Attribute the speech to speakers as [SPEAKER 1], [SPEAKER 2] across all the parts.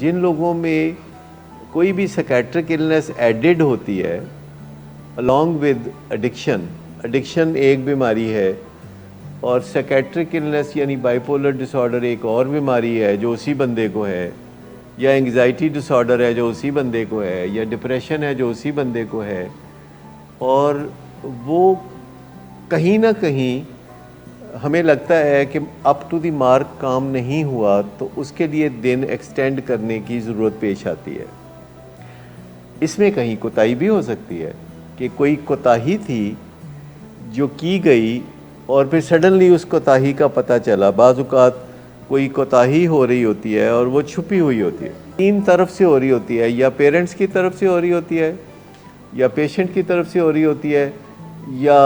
[SPEAKER 1] जिन लोगों में कोई भी साइकेट्रिक इलनेस एडेड होती है अलॉन्ग विद एडिक्शन एक बीमारी है और साइकेट्रिक इलनेस यानी बाइपोलर डिसऑर्डर एक और बीमारी है जो उसी बंदे को है, या एंग्जाइटी डिसऑर्डर है जो उसी बंदे को है, या डिप्रेशन है जो उसी बंदे को है, और वो कहीं ना कहीं हमें लगता है कि अप टू द मार्क काम नहीं हुआ तो उसके लिए दिन एक्सटेंड करने की ज़रूरत पेश आती है। इसमें कहीं कोताही भी हो सकती है कि कोई कोताही थी जो की गई और फिर सडनली उस कोताही का पता चला। बाज़ औक़ात कोई कोताही हो रही होती है और वो छुपी हुई होती है, तीन तरफ से हो रही होती है, या पेरेंट्स की तरफ से हो रही होती है, या पेशेंट की तरफ से हो रही होती है, या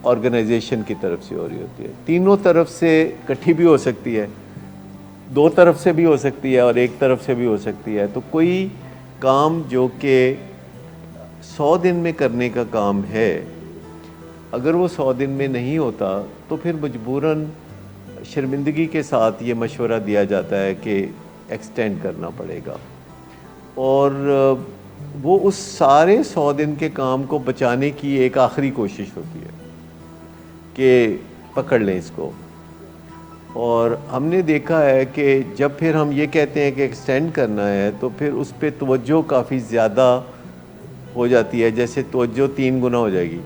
[SPEAKER 1] ऑर्गेनाइजेशन की तरफ से हो रही होती है। तीनों तरफ से इकट्ठी भी हो सकती है, दो तरफ से भी हो सकती है और एक तरफ से भी हो सकती है। तो कोई काम जो कि 100 दिन में करने का काम है, अगर वो 100 दिन में नहीं होता तो फिर मजबूरन शर्मिंदगी के साथ ये मशवरा दिया जाता है कि एक्सटेंड करना पड़ेगा, और वो उस सारे 100 दिन के काम को बचाने की एक आखिरी कोशिश होती है कि पकड़ लें इसको। और हमने देखा है कि जब फिर हम ये कहते हैं कि एक्सटेंड करना है तो फिर उस पर तवज्जो काफ़ी ज़्यादा हो जाती है, जैसे तवज्जो 3 गुना हो जाएगी,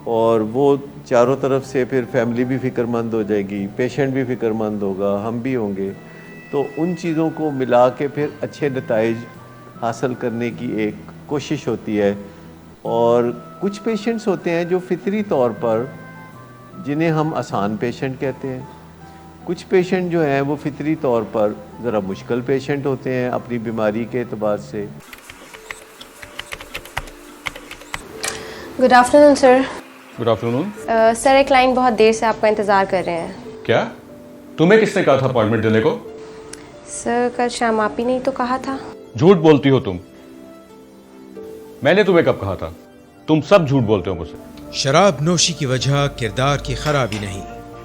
[SPEAKER 1] और वो चारों तरफ से फिर फैमिली भी फ़िक्रमंद हो जाएगी, पेशेंट भी फ़िक्रमंद होगा, हम भी होंगे। तो उन चीज़ों को मिला के फिर अच्छे नताइज हासिल करने की एक कोशिश होती है। और कुछ पेशेंट्स होते हैं जो फितरी तौर पर, जिन्हें हम आसान पेशेंट कहते हैं, कुछ पेशेंट जो हैं वो फितरी तौर पर ज़रा मुश्किल पेशेंट होते हैं अपनी बीमारी के एतबार से।
[SPEAKER 2] Good afternoon sir.
[SPEAKER 3] Good afternoon.
[SPEAKER 2] Sir एक क्लाइंट बहुत देर से आपका इंतज़ार कर रहे हैं।
[SPEAKER 3] क्या? तुम्हें किसने कहा था अपॉइंटमेंट देने को?
[SPEAKER 2] सर कल शाम आप ही नहीं तो कहा था।
[SPEAKER 3] झूठ बोलती हो तुम। मैंने तुम्हें कब कहा था? तुम सब झूठ बोलते हो मुझसे।
[SPEAKER 4] शराब नोशी की वजह किरदार की खराबी नहीं,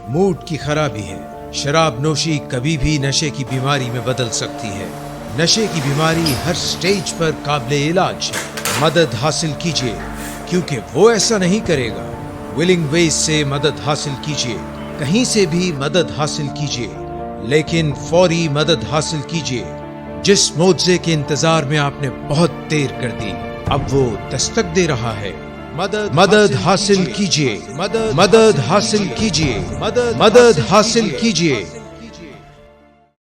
[SPEAKER 4] मूड की खराबी है। शराब नोशी कभी भी नशे की बीमारी में बदल सकती है। नशे की बीमारी हर स्टेज पर काबिले इलाज है। मदद हासिल कीजिए, क्योंकि वो ऐसा नहीं करेगा। विलिंग वेज से मदद हासिल कीजिए, कहीं से भी मदद हासिल कीजिए, लेकिन फौरी मदद हासिल कीजिए। जिस मुआवजे के इंतजार में आपने बहुत देर कर दी, अब वो दस्तक दे रहा है। मदद हासिल कीजिए, मदद हासिल कीजिए, मदद हासिल कीजिए।